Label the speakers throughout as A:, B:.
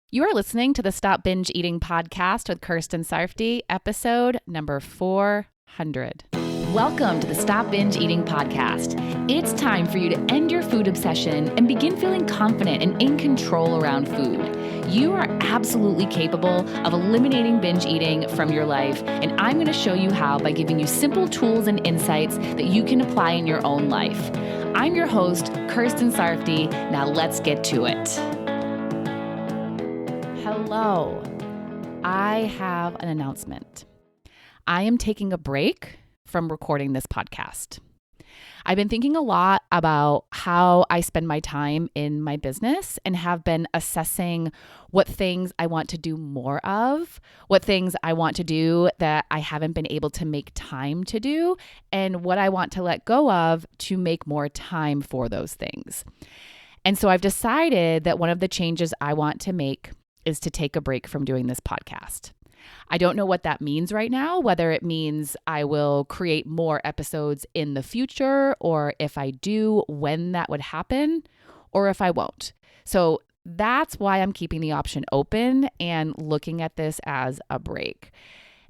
A: You are listening to the Stop Binge Eating podcast with Kirsten Sarfty, episode number 400. Welcome to the Stop Binge Eating podcast. It's time for you to end your food obsession and begin feeling confident and in control around food. You are absolutely capable of eliminating binge eating from your life, and I'm going to show you how by giving you simple tools and insights that you can apply in your own life. I'm your host, Kirsten Sarfty. Now let's get to it. Hello. I have an announcement. I am taking a break from recording this podcast. I've been thinking a lot about how I spend my time in my business and have been assessing what things I want to do more of, what things I want to do that I haven't been able to make time to do, and what I want to let go of to make more time for those things. And so I've decided that one of the changes I want to make is to take a break from doing this podcast. I don't know what that means right now, whether it means I will create more episodes in the future, or if I do, when that would happen, or if I won't. So that's why I'm keeping the option open and looking at this as a break.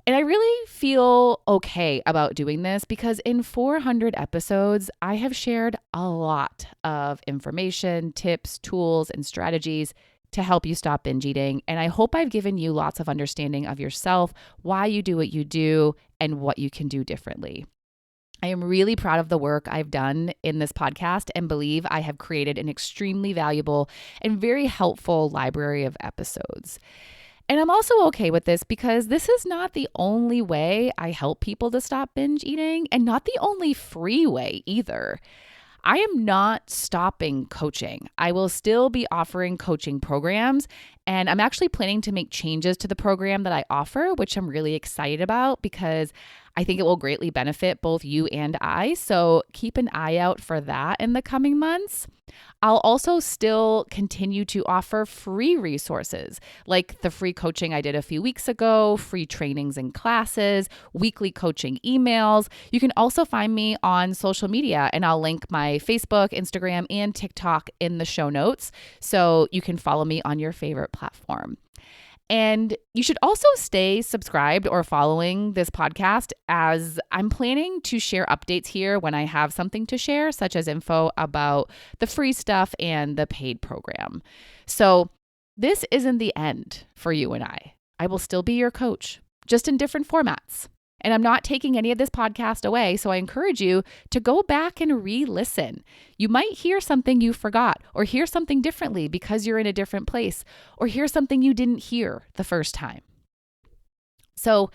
A: And I really feel okay about doing this because in 400 episodes, I have shared a lot of information, tips, tools, and strategies to help you stop binge eating. And I hope I've given you lots of understanding of yourself, why you do what you do, and what you can do differently. I am really proud of the work I've done in this podcast and believe I have created an extremely valuable and very helpful library of episodes. And I'm also okay with this because this is not the only way I help people to stop binge eating, and not the only free way either. I am not stopping coaching. I will still be offering coaching programs, and I'm actually planning to make changes to the program that I offer, which I'm really excited about because I think it will greatly benefit both you and I. So keep an eye out for that in the coming months. I'll also still continue to offer free resources like the free coaching I did a few weeks ago, free trainings and classes, weekly coaching emails. You can also find me on social media, and I'll link my Facebook, Instagram, and TikTok in the show notes so you can follow me on your favorite platform. And you should also stay subscribed or following this podcast, as I'm planning to share updates here when I have something to share, such as info about the free stuff and the paid program. So this isn't the end for you and I. I will still be your coach, just in different formats. And I'm not taking any of this podcast away, so I encourage you to go back and re-listen. You might hear something you forgot, or hear something differently because you're in a different place, or hear something you didn't hear the first time. So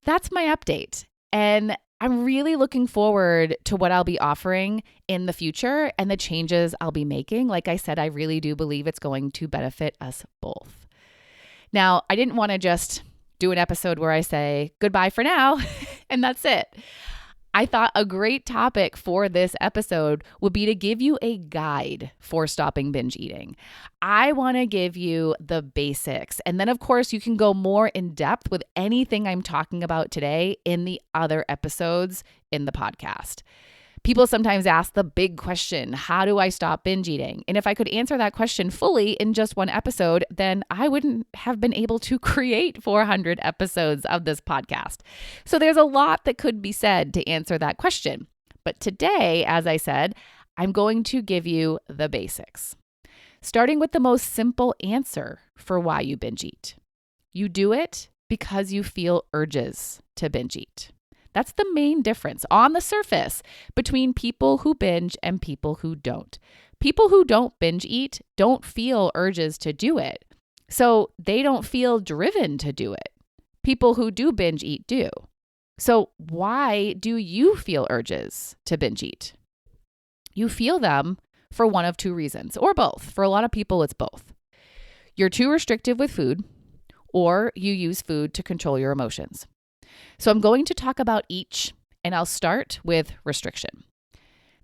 A: that's my update. And I'm really looking forward to what I'll be offering in the future and the changes I'll be making. Like I said, I really do believe it's going to benefit us both. Now, I didn't want to just do an episode where I say goodbye for now and that's it. I thought a great topic for this episode would be to give you a guide for stopping binge eating. I want to give you the basics. And then, of course, you can go more in depth with anything I'm talking about today in the other episodes in the podcast. People sometimes ask the big question, how do I stop binge eating? And if I could answer that question fully in just one episode, then I wouldn't have been able to create 400 episodes of this podcast. So there's a lot that could be said to answer that question. But today, as I said, I'm going to give you the basics, starting with the most simple answer for why you binge eat. You do it because you feel urges to binge eat. That's the main difference on the surface between people who binge and people who don't. People who don't binge eat don't feel urges to do it, so they don't feel driven to do it. People who do binge eat do. So why do you feel urges to binge eat? You feel them for one of two reasons, or both. For a lot of people, it's both. You're too restrictive with food, or you use food to control your emotions. So I'm going to talk about each, and I'll start with restriction.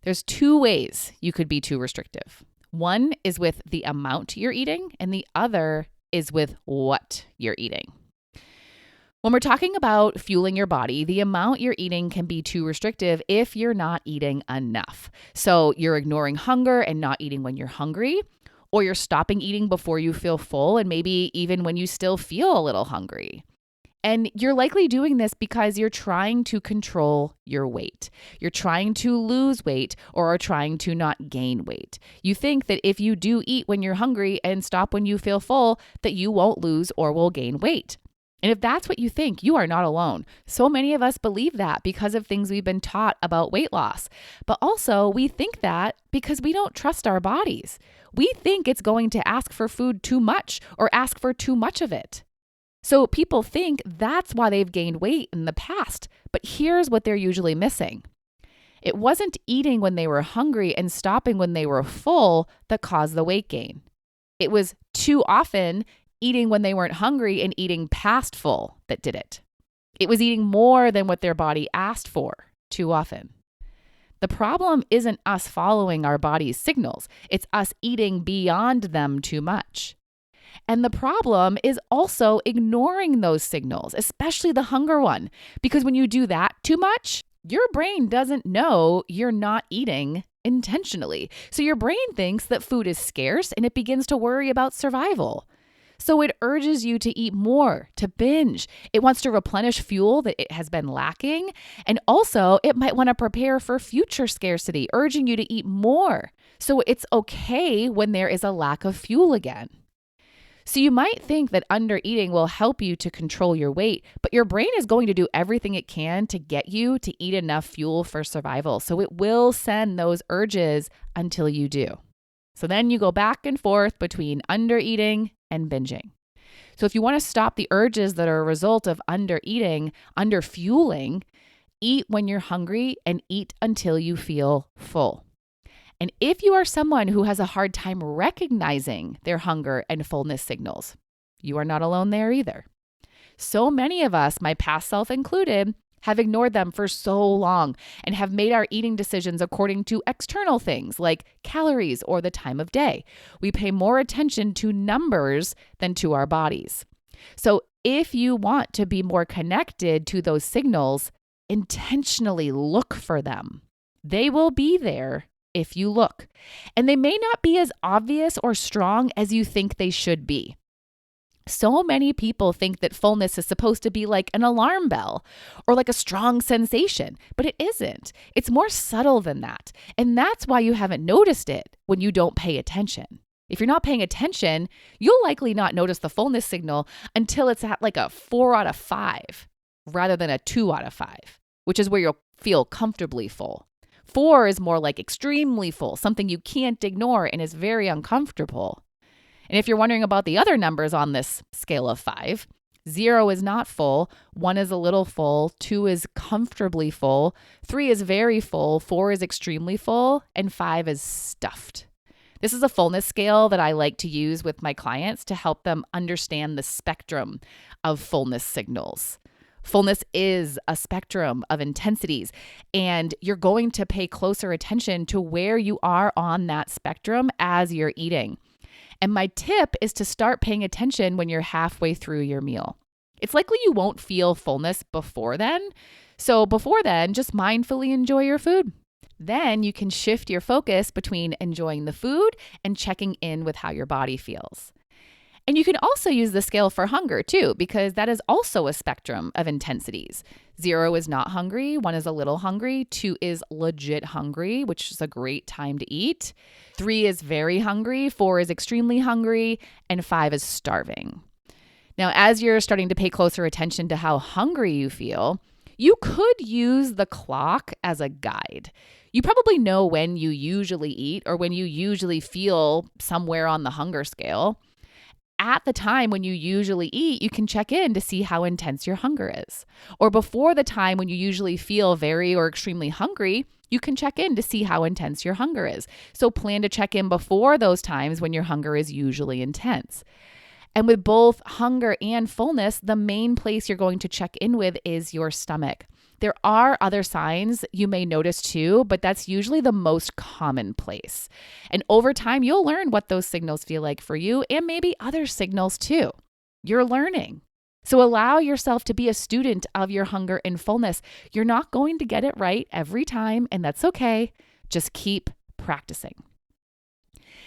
A: There's two ways you could be too restrictive. One is with the amount you're eating, and the other is with what you're eating. When we're talking about fueling your body, the amount you're eating can be too restrictive if you're not eating enough. So you're ignoring hunger and not eating when you're hungry, or you're stopping eating before you feel full and maybe even when you still feel a little hungry. And you're likely doing this because you're trying to control your weight. You're trying to lose weight or are trying to not gain weight. You think that if you do eat when you're hungry and stop when you feel full, that you won't lose or will gain weight. And if that's what you think, you are not alone. So many of us believe that because of things we've been taught about weight loss. But also, we think that because we don't trust our bodies. We think it's going to ask for food too much or ask for too much of it. So people think that's why they've gained weight in the past. But here's what they're usually missing. It wasn't eating when they were hungry and stopping when they were full that caused the weight gain. It was too often eating when they weren't hungry and eating past full that did it. It was eating more than what their body asked for too often. The problem isn't us following our body's signals. It's us eating beyond them too much. And the problem is also ignoring those signals, especially the hunger one, because when you do that too much, your brain doesn't know you're not eating intentionally. So your brain thinks that food is scarce and it begins to worry about survival. So it urges you to eat more, to binge. It wants to replenish fuel that it has been lacking. And also, it might want to prepare for future scarcity, urging you to eat more. So it's okay when there is a lack of fuel again. So you might think that undereating will help you to control your weight, but your brain is going to do everything it can to get you to eat enough fuel for survival. So it will send those urges until you do. So then you go back and forth between undereating and binging. So if you want to stop the urges that are a result of undereating, underfueling, eat when you're hungry and eat until you feel full. And if you are someone who has a hard time recognizing their hunger and fullness signals, you are not alone there either. So many of us, my past self included, have ignored them for so long and have made our eating decisions according to external things like calories or the time of day. We pay more attention to numbers than to our bodies. So if you want to be more connected to those signals, intentionally look for them. They will be there if you look. And they may not be as obvious or strong as you think they should be. So many people think that fullness is supposed to be like an alarm bell or like a strong sensation, but it isn't. It's more subtle than that. And that's why you haven't noticed it when you don't pay attention. If you're not paying attention, you'll likely not notice the fullness signal until it's at like a 4 out of 5 rather than a 2 out of 5, which is where you'll feel comfortably full. 4 is more like extremely full, something you can't ignore and is very uncomfortable. And if you're wondering about the other numbers on this scale of 5, 0 is not full, 1 is a little full, 2 is comfortably full, 3 is very full, 4 is extremely full, and 5 is stuffed. This is a fullness scale that I like to use with my clients to help them understand the spectrum of fullness signals. Fullness is a spectrum of intensities, and you're going to pay closer attention to where you are on that spectrum as you're eating. And my tip is to start paying attention when you're halfway through your meal. It's likely you won't feel fullness before then. So before then, just mindfully enjoy your food. Then you can shift your focus between enjoying the food and checking in with how your body feels. And you can also use the scale for hunger too, because that is also a spectrum of intensities. 0 is not hungry, 1 is a little hungry, 2 is legit hungry, which is a great time to eat. 3 is very hungry, 4 is extremely hungry, and 5 is starving. Now, as you're starting to pay closer attention to how hungry you feel, you could use the clock as a guide. You probably know when you usually eat or when you usually feel somewhere on the hunger scale. At the time when you usually eat, you can check in to see how intense your hunger is. Or before the time when you usually feel very or extremely hungry, you can check in to see how intense your hunger is. So plan to check in before those times when your hunger is usually intense. And with both hunger and fullness, the main place you're going to check in with is your stomach. There are other signs you may notice too, but that's usually the most common place. And over time, you'll learn what those signals feel like for you and maybe other signals too. You're learning. So allow yourself to be a student of your hunger and fullness. You're not going to get it right every time, and that's okay. Just keep practicing.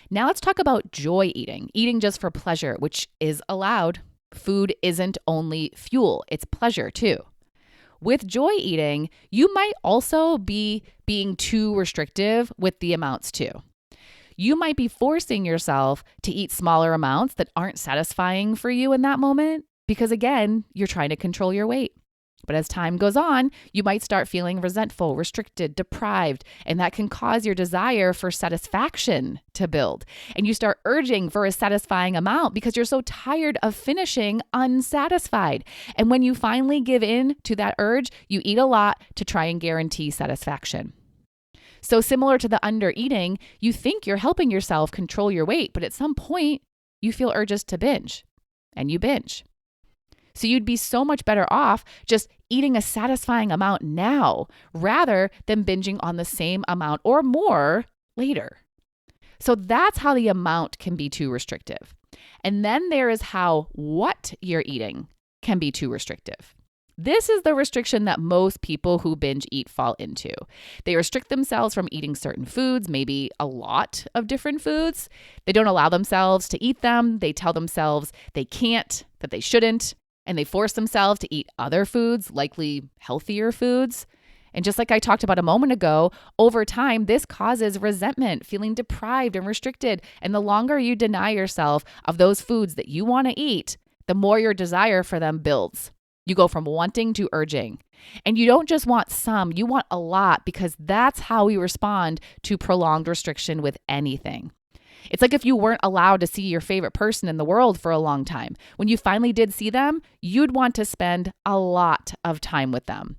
A: Now let's talk about joy eating, eating just for pleasure, which is allowed. Food isn't only fuel, it's pleasure too. With joy eating, you might also be being too restrictive with the amounts too. You might be forcing yourself to eat smaller amounts that aren't satisfying for you in that moment because, again, you're trying to control your weight. But as time goes on, you might start feeling resentful, restricted, deprived, and that can cause your desire for satisfaction to build. And you start urging for a satisfying amount because you're so tired of finishing unsatisfied. And when you finally give in to that urge, you eat a lot to try and guarantee satisfaction. So similar to the under eating, you think you're helping yourself control your weight, but at some point you feel urges to binge and you binge. So you'd be so much better off just eating a satisfying amount now rather than binging on the same amount or more later. So that's how the amount can be too restrictive. And then there is how what you're eating can be too restrictive. This is the restriction that most people who binge eat fall into. They restrict themselves from eating certain foods, maybe a lot of different foods. They don't allow themselves to eat them. They tell themselves they can't, that they shouldn't, and they force themselves to eat other foods, likely healthier foods. And just like I talked about a moment ago, over time, this causes resentment, feeling deprived and restricted. And the longer you deny yourself of those foods that you want to eat, the more your desire for them builds. You go from wanting to urging. And you don't just want some, you want a lot because that's how we respond to prolonged restriction with anything. It's like if you weren't allowed to see your favorite person in the world for a long time. When you finally did see them, you'd want to spend a lot of time with them.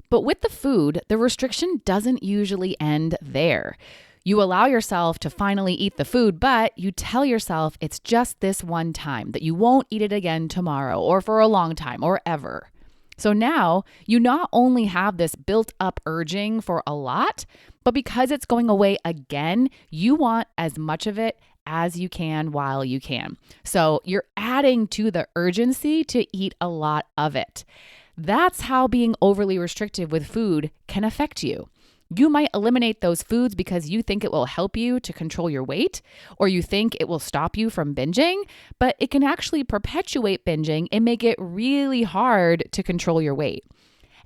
A: But with the food, the restriction doesn't usually end there. You allow yourself to finally eat the food, but you tell yourself it's just this one time, that you won't eat it again tomorrow or for a long time or ever. So now you not only have this built up urging for a lot, but because it's going away again, you want as much of it as you can while you can. So you're adding to the urgency to eat a lot of it. That's how being overly restrictive with food can affect you. You might eliminate those foods because you think it will help you to control your weight, or you think it will stop you from binging, but it can actually perpetuate binging and make it really hard to control your weight.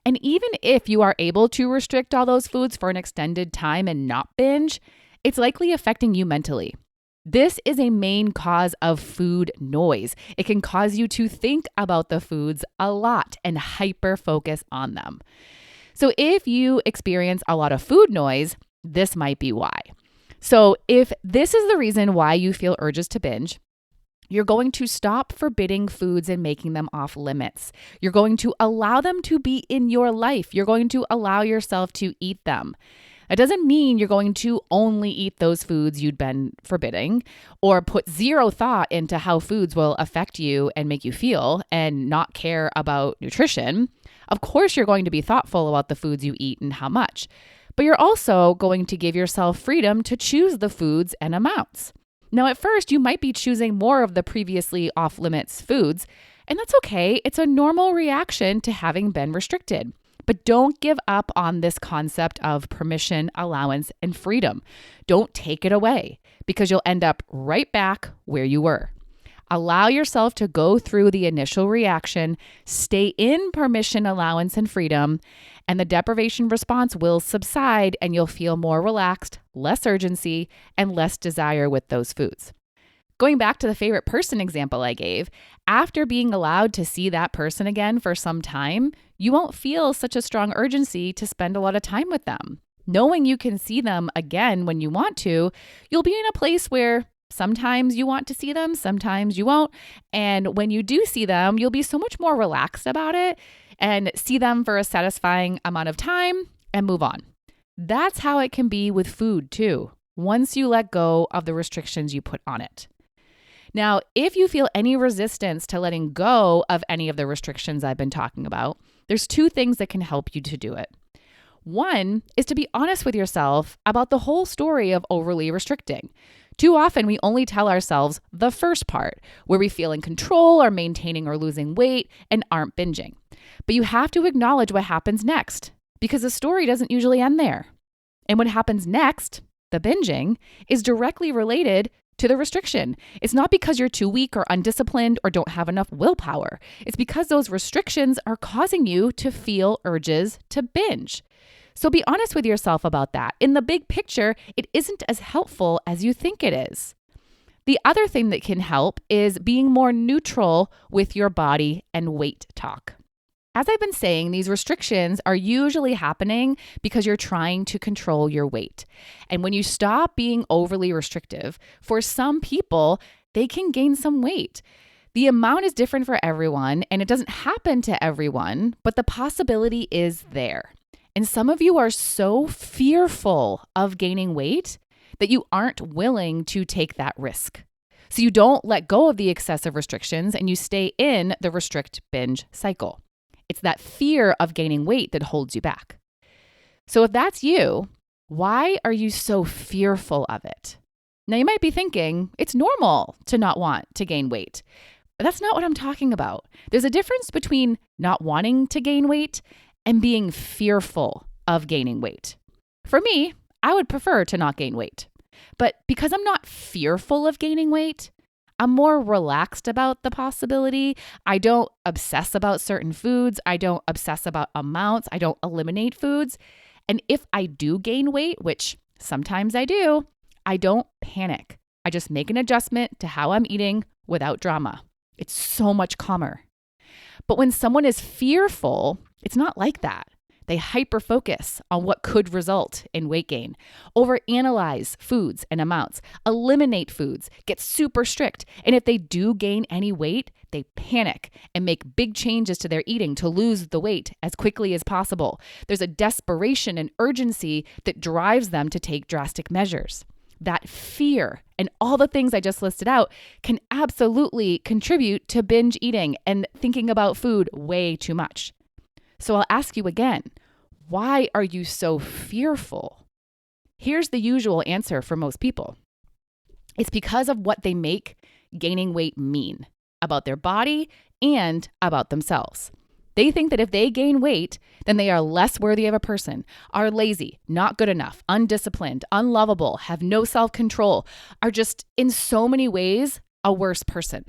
A: And even if you are able to restrict all those foods for an extended time and not binge, it's likely affecting you mentally. This is a main cause of food noise. It can cause you to think about the foods a lot and hyper focus on them. So if you experience a lot of food noise, this might be why. So if this is the reason why you feel urges to binge, you're going to stop forbidding foods and making them off limits. You're going to allow them to be in your life. You're going to allow yourself to eat them. It doesn't mean you're going to only eat those foods you'd been forbidding or put zero thought into how foods will affect you and make you feel and not care about nutrition. Of course, you're going to be thoughtful about the foods you eat and how much, but you're also going to give yourself freedom to choose the foods and amounts. Now, at first, you might be choosing more of the previously off-limits foods, and that's okay. It's a normal reaction to having been restricted. But don't give up on this concept of permission, allowance, and freedom. Don't take it away because you'll end up right back where you were. Allow yourself to go through the initial reaction, stay in permission, allowance, and freedom, and the deprivation response will subside and you'll feel more relaxed, less urgency, and less desire with those foods. Going back to the favorite person example I gave, after being allowed to see that person again for some time, you won't feel such a strong urgency to spend a lot of time with them. Knowing you can see them again when you want to, you'll be in a place where sometimes you want to see them, sometimes you won't. And when you do see them, you'll be so much more relaxed about it and see them for a satisfying amount of time and move on. That's how it can be with food too, once you let go of the restrictions you put on it. Now, if you feel any resistance to letting go of any of the restrictions I've been talking about, there's two things that can help you to do it. One is to be honest with yourself about the whole story of overly restricting. Too often, we only tell ourselves the first part, where we feel in control or maintaining or losing weight and aren't binging. But you have to acknowledge what happens next, because the story doesn't usually end there. And what happens next, the binging, is directly related to the restriction. It's not because you're too weak or undisciplined or don't have enough willpower. It's because those restrictions are causing you to feel urges to binge. So be honest with yourself about that. In the big picture, it isn't as helpful as you think it is. The other thing that can help is being more neutral with your body and weight talk. As I've been saying, these restrictions are usually happening because you're trying to control your weight. And when you stop being overly restrictive, for some people, they can gain some weight. The amount is different for everyone, and it doesn't happen to everyone, but the possibility is there. And some of you are so fearful of gaining weight that you aren't willing to take that risk. So you don't let go of the excessive restrictions and you stay in the restrict binge cycle. It's that fear of gaining weight that holds you back. So if that's you, why are you so fearful of it? Now you might be thinking it's normal to not want to gain weight, but that's not what I'm talking about. There's a difference between not wanting to gain weight and being fearful of gaining weight. For me, I would prefer to not gain weight. But because I'm not fearful of gaining weight, I'm more relaxed about the possibility. I don't obsess about certain foods. I don't obsess about amounts. I don't eliminate foods. And if I do gain weight, which sometimes I do, I don't panic. I just make an adjustment to how I'm eating without drama. It's so much calmer. But when someone is fearful, it's not like that. They hyper-focus on what could result in weight gain, overanalyze foods and amounts, eliminate foods, get super strict. And if they do gain any weight, they panic and make big changes to their eating to lose the weight as quickly as possible. There's a desperation and urgency that drives them to take drastic measures. That fear and all the things I just listed out can absolutely contribute to binge eating and thinking about food way too much. So I'll ask you again, why are you so fearful? Here's the usual answer for most people. It's because of what they make gaining weight mean about their body and about themselves. They think that if they gain weight, then they are less worthy of a person, are lazy, not good enough, undisciplined, unlovable, have no self-control, are just in so many ways a worse person.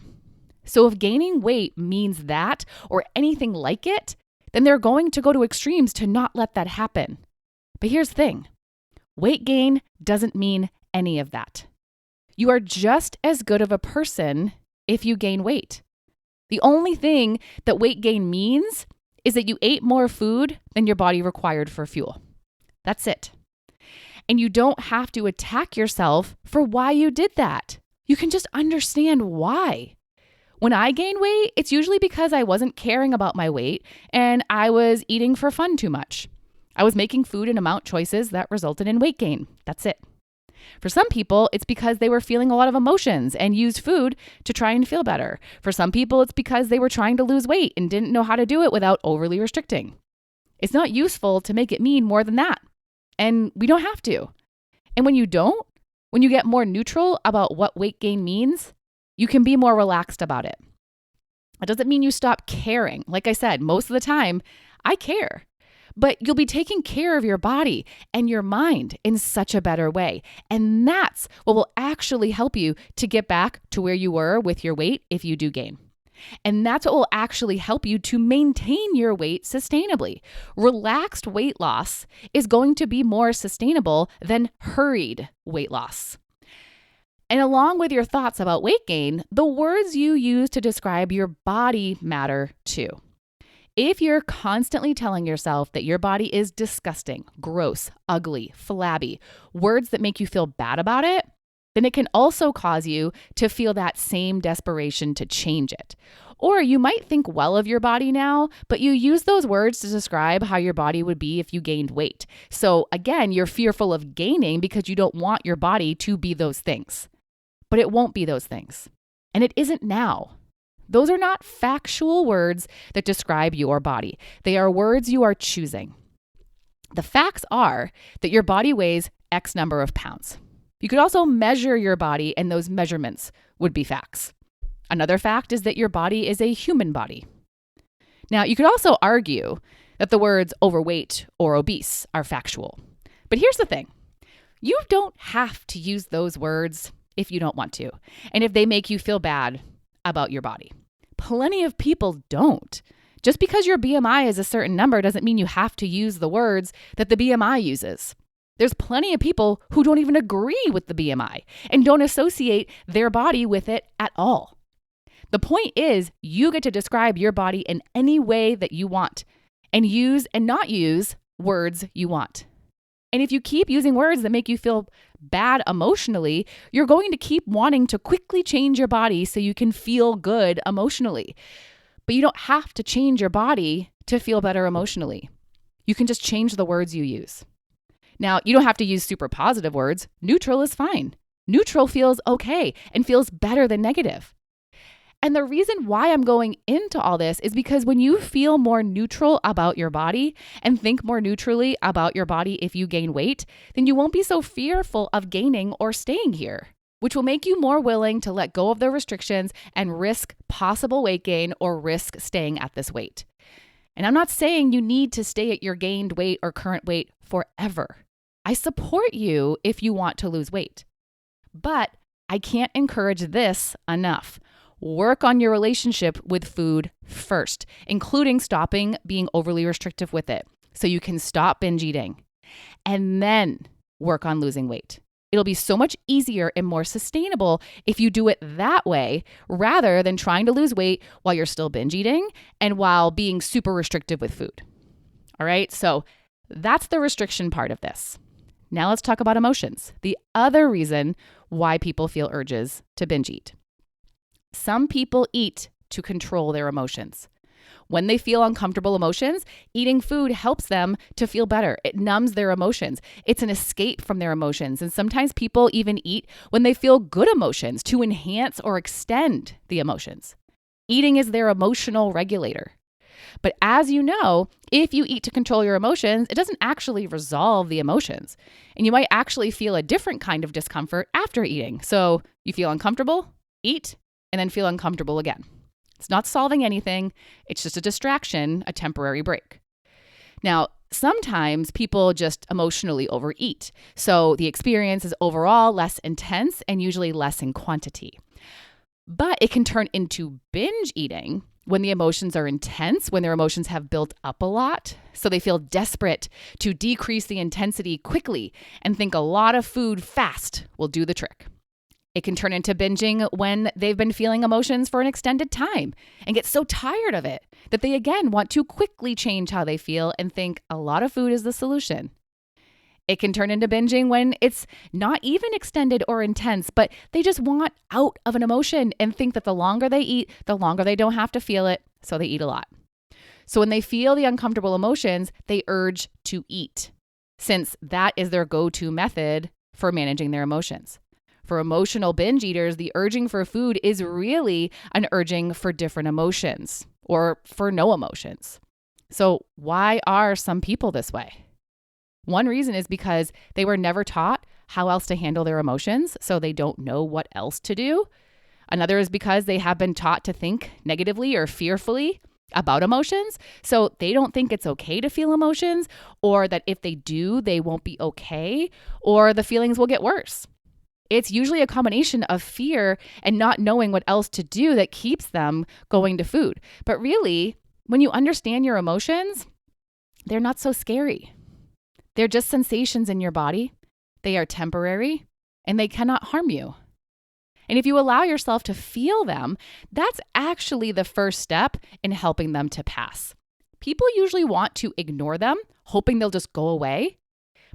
A: So if gaining weight means that or anything like it, then they're going to go to extremes to not let that happen. But here's the thing. Weight gain doesn't mean any of that. You are just as good of a person if you gain weight. The only thing that weight gain means is that you ate more food than your body required for fuel. That's it. And you don't have to attack yourself for why you did that. You can just understand why. When I gain weight, it's usually because I wasn't caring about my weight and I was eating for fun too much. I was making food and amount choices that resulted in weight gain. That's it. For some people, it's because they were feeling a lot of emotions and used food to try and feel better. For some people, it's because they were trying to lose weight and didn't know how to do it without overly restricting. It's not useful to make it mean more than that. And we don't have to. And when you don't, when you get more neutral about what weight gain means, you can be more relaxed about it. It doesn't mean you stop caring. Like I said, most of the time, I care. But you'll be taking care of your body and your mind in such a better way. And that's what will actually help you to get back to where you were with your weight if you do gain. And that's what will actually help you to maintain your weight sustainably. Relaxed weight loss is going to be more sustainable than hurried weight loss. And along with your thoughts about weight gain, the words you use to describe your body matter too. If you're constantly telling yourself that your body is disgusting, gross, ugly, flabby, words that make you feel bad about it, then it can also cause you to feel that same desperation to change it. Or you might think well of your body now, but you use those words to describe how your body would be if you gained weight. So again, you're fearful of gaining because you don't want your body to be those things. But it won't be those things. And it isn't now. Those are not factual words that describe your body. They are words you are choosing. The facts are that your body weighs X number of pounds. You could also measure your body, and those measurements would be facts. Another fact is that your body is a human body. Now, you could also argue that the words overweight or obese are factual. But here's the thing. You don't have to use those words if you don't want to, and if they make you feel bad about your body. Plenty of people don't. Just because your BMI is a certain number doesn't mean you have to use the words that the BMI uses. There's plenty of people who don't even agree with the BMI and don't associate their body with it at all. The point is, you get to describe your body in any way that you want and use and not use words you want. And if you keep using words that make you feel bad emotionally, you're going to keep wanting to quickly change your body so you can feel good emotionally. But you don't have to change your body to feel better emotionally. You can just change the words you use. Now, you don't have to use super positive words. Neutral is fine. Neutral feels okay and feels better than negative. And the reason why I'm going into all this is because when you feel more neutral about your body and think more neutrally about your body if you gain weight, then you won't be so fearful of gaining or staying here, which will make you more willing to let go of the restrictions and risk possible weight gain or risk staying at this weight. And I'm not saying you need to stay at your gained weight or current weight forever. I support you if you want to lose weight. But I can't encourage this enough. Work on your relationship with food first, including stopping being overly restrictive with it so you can stop binge eating. And then work on losing weight. It'll be so much easier and more sustainable if you do it that way rather than trying to lose weight while you're still binge eating and while being super restrictive with food. All right, so that's the restriction part of this. Now let's talk about emotions, the other reason why people feel urges to binge eat. Some people eat to control their emotions. When they feel uncomfortable emotions, eating food helps them to feel better. It numbs their emotions. It's an escape from their emotions. And sometimes people even eat when they feel good emotions to enhance or extend the emotions. Eating is their emotional regulator. But as you know, if you eat to control your emotions, it doesn't actually resolve the emotions. And you might actually feel a different kind of discomfort after eating. So you feel uncomfortable, eat, and then feel uncomfortable again. It's not solving anything. It's just a distraction, a temporary break. Now, sometimes people just emotionally overeat. So the experience is overall less intense and usually less in quantity. But it can turn into binge eating when the emotions are intense, when their emotions have built up a lot. So they feel desperate to decrease the intensity quickly and think a lot of food fast will do the trick. It can turn into binging when they've been feeling emotions for an extended time and get so tired of it that they again want to quickly change how they feel and think a lot of food is the solution. It can turn into binging when it's not even extended or intense, but they just want out of an emotion and think that the longer they eat, the longer they don't have to feel it, so they eat a lot. So when they feel the uncomfortable emotions, they urge to eat, since that is their go-to method for managing their emotions. For emotional binge eaters, the urging for food is really an urging for different emotions or for no emotions. So why are some people this way? One reason is because they were never taught how else to handle their emotions, so they don't know what else to do. Another is because they have been taught to think negatively or fearfully about emotions, so they don't think it's okay to feel emotions, or that if they do, they won't be okay, or the feelings will get worse. It's usually a combination of fear and not knowing what else to do that keeps them going to food. But really, when you understand your emotions, they're not so scary. They're just sensations in your body. They are temporary and they cannot harm you. And if you allow yourself to feel them, that's actually the first step in helping them to pass. People usually want to ignore them, hoping they'll just go away.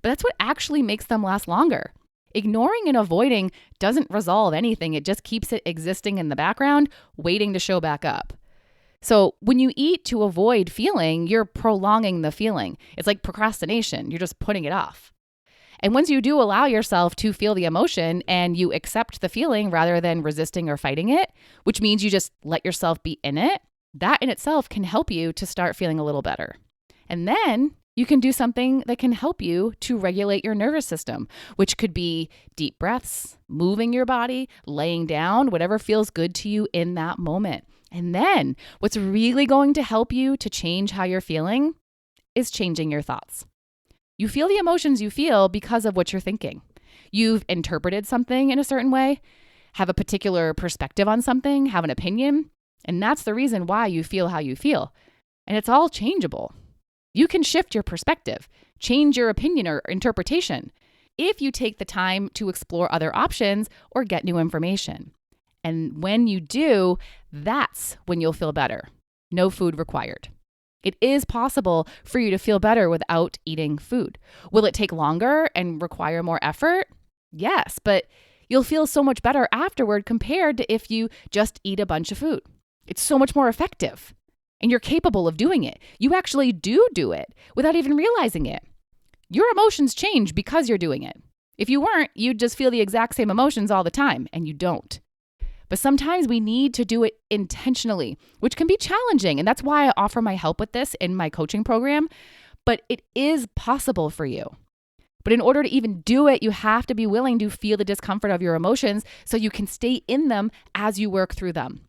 A: But that's what actually makes them last longer. Ignoring and avoiding doesn't resolve anything. It just keeps it existing in the background, waiting to show back up. So when you eat to avoid feeling, you're prolonging the feeling. It's like procrastination. You're just putting it off. And once you do allow yourself to feel the emotion and you accept the feeling rather than resisting or fighting it, which means you just let yourself be in it, that in itself can help you to start feeling a little better. And then you can do something that can help you to regulate your nervous system, which could be deep breaths, moving your body, laying down, whatever feels good to you in that moment. And then what's really going to help you to change how you're feeling is changing your thoughts. You feel the emotions you feel because of what you're thinking. You've interpreted something in a certain way, have a particular perspective on something, have an opinion, and that's the reason why you feel how you feel. And it's all changeable. You can shift your perspective, change your opinion or interpretation if you take the time to explore other options or get new information. And when you do, that's when you'll feel better. No food required. It is possible for you to feel better without eating food. Will it take longer and require more effort? Yes, but you'll feel so much better afterward compared to if you just eat a bunch of food. It's so much more effective, and you're capable of doing it. You actually do it without even realizing it. Your emotions change because you're doing it. If you weren't, you'd just feel the exact same emotions all the time, and you don't. But sometimes we need to do it intentionally, which can be challenging. And that's why I offer my help with this in my coaching program. But it is possible for you. But in order to even do it, you have to be willing to feel the discomfort of your emotions so you can stay in them as you work through them.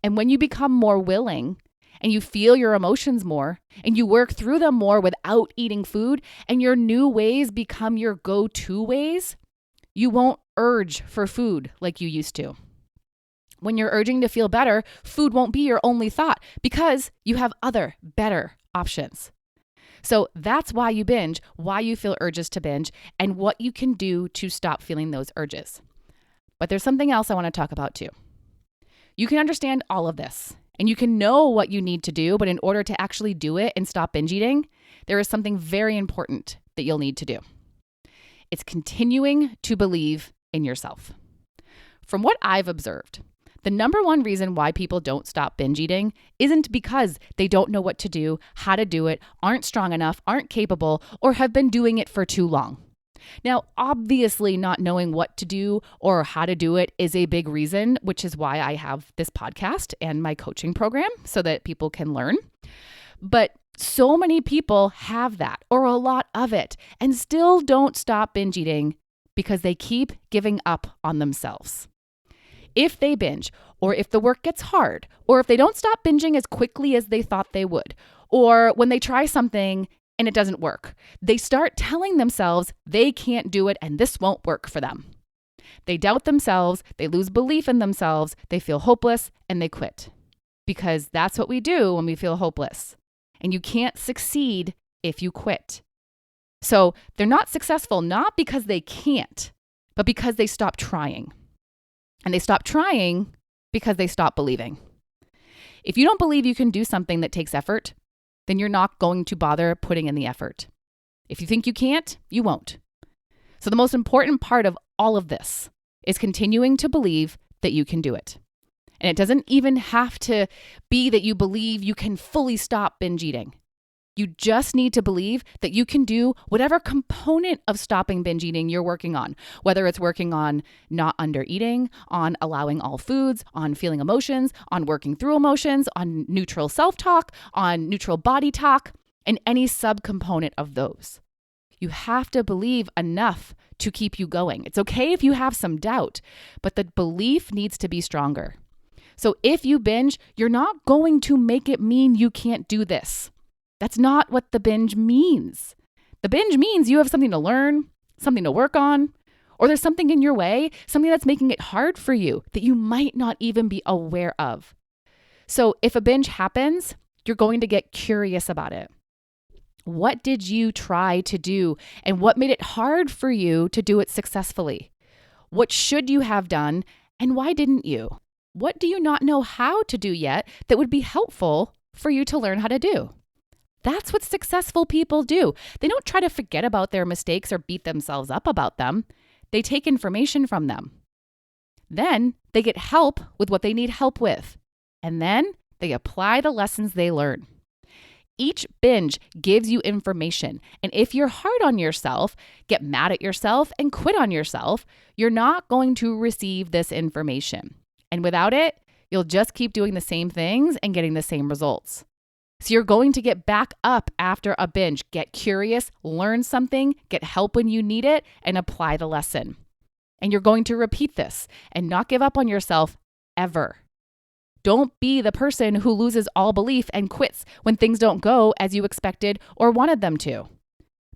A: And when you become more willing and you feel your emotions more and you work through them more without eating food and your new ways become your go-to ways, you won't urge for food like you used to. When you're urging to feel better, food won't be your only thought because you have other better options. So that's why you binge, why you feel urges to binge, and what you can do to stop feeling those urges. But there's something else I want to talk about too. You can understand all of this and you can know what you need to do, but in order to actually do it and stop binge eating, there is something very important that you'll need to do. It's continuing to believe in yourself. From what I've observed, the number one reason why people don't stop binge eating isn't because they don't know what to do, how to do it, aren't strong enough, aren't capable, or have been doing it for too long. Now, obviously, not knowing what to do or how to do it is a big reason, which is why I have this podcast and my coaching program so that people can learn. But so many people have that or a lot of it and still don't stop binge eating because they keep giving up on themselves. If they binge, or if the work gets hard, or if they don't stop binging as quickly as they thought they would, or when they try something and it doesn't work, they start telling themselves they can't do it and this won't work for them. They doubt themselves, they lose belief in themselves, they feel hopeless, and they quit. Because that's what we do when we feel hopeless. And you can't succeed if you quit. So they're not successful, not because they can't, but because they stop trying. And they stop trying because they stop believing. If you don't believe you can do something that takes effort, then you're not going to bother putting in the effort. If you think you can't, you won't. So the most important part of all of this is continuing to believe that you can do it. And it doesn't even have to be that you believe you can fully stop binge eating. You just need to believe that you can do whatever component of stopping binge eating you're working on, whether it's working on not under eating, on allowing all foods, on feeling emotions, on working through emotions, on neutral self-talk, on neutral body talk, and any subcomponent of those. You have to believe enough to keep you going. It's okay if you have some doubt, but the belief needs to be stronger. So if you binge, you're not going to make it mean you can't do this. That's not what the binge means. The binge means you have something to learn, something to work on, or there's something in your way, something that's making it hard for you that you might not even be aware of. So if a binge happens, you're going to get curious about it. What did you try to do and what made it hard for you to do it successfully? What should you have done and why didn't you? What do you not know how to do yet that would be helpful for you to learn how to do? That's what successful people do. They don't try to forget about their mistakes or beat themselves up about them. They take information from them. Then they get help with what they need help with. And then they apply the lessons they learn. Each binge gives you information. And if you're hard on yourself, get mad at yourself, and quit on yourself, you're not going to receive this information. And without it, you'll just keep doing the same things and getting the same results. So you're going to get back up after a binge, get curious, learn something, get help when you need it, and apply the lesson. And you're going to repeat this and not give up on yourself ever. Don't be the person who loses all belief and quits when things don't go as you expected or wanted them to.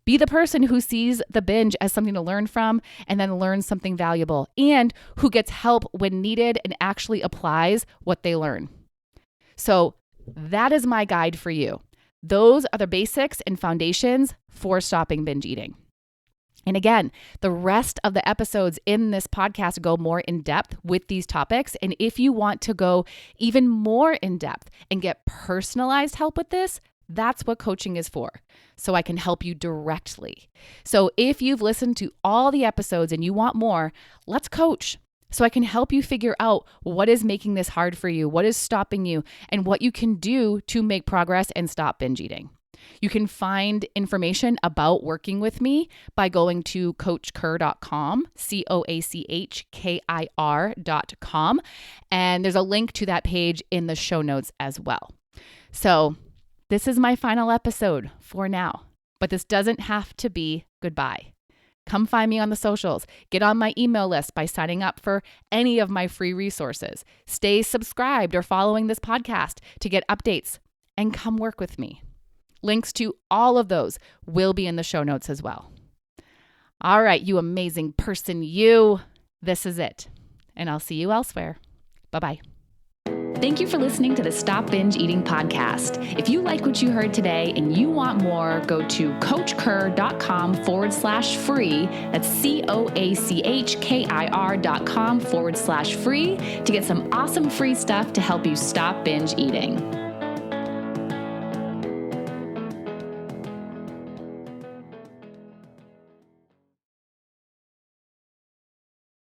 A: Be the person who sees the binge as something to learn from and then learns something valuable, and who gets help when needed and actually applies what they learn. So that is my guide for you. Those are the basics and foundations for stopping binge eating. And again, the rest of the episodes in this podcast go more in depth with these topics. And if you want to go even more in depth and get personalized help with this, that's what coaching is for. So I can help you directly. So if you've listened to all the episodes and you want more, let's coach. So I can help you figure out what is making this hard for you, what is stopping you, and what you can do to make progress and stop binge eating. You can find information about working with me by going to coachker.com, COACHKIR.com. And there's a link to that page in the show notes as well. So this is my final episode for now, but this doesn't have to be goodbye. Come find me on the socials. Get on my email list by signing up for any of my free resources. Stay subscribed or following this podcast to get updates, and come work with me. Links to all of those will be in the show notes as well. All right, you amazing person, you. This is it. And I'll see you elsewhere. Bye-bye. Thank you for listening to the Stop Binge Eating podcast. If you like what you heard today and you want more, go to coachker.com/free. That's COACHKIR.com/free to get some awesome free stuff to help you stop binge eating.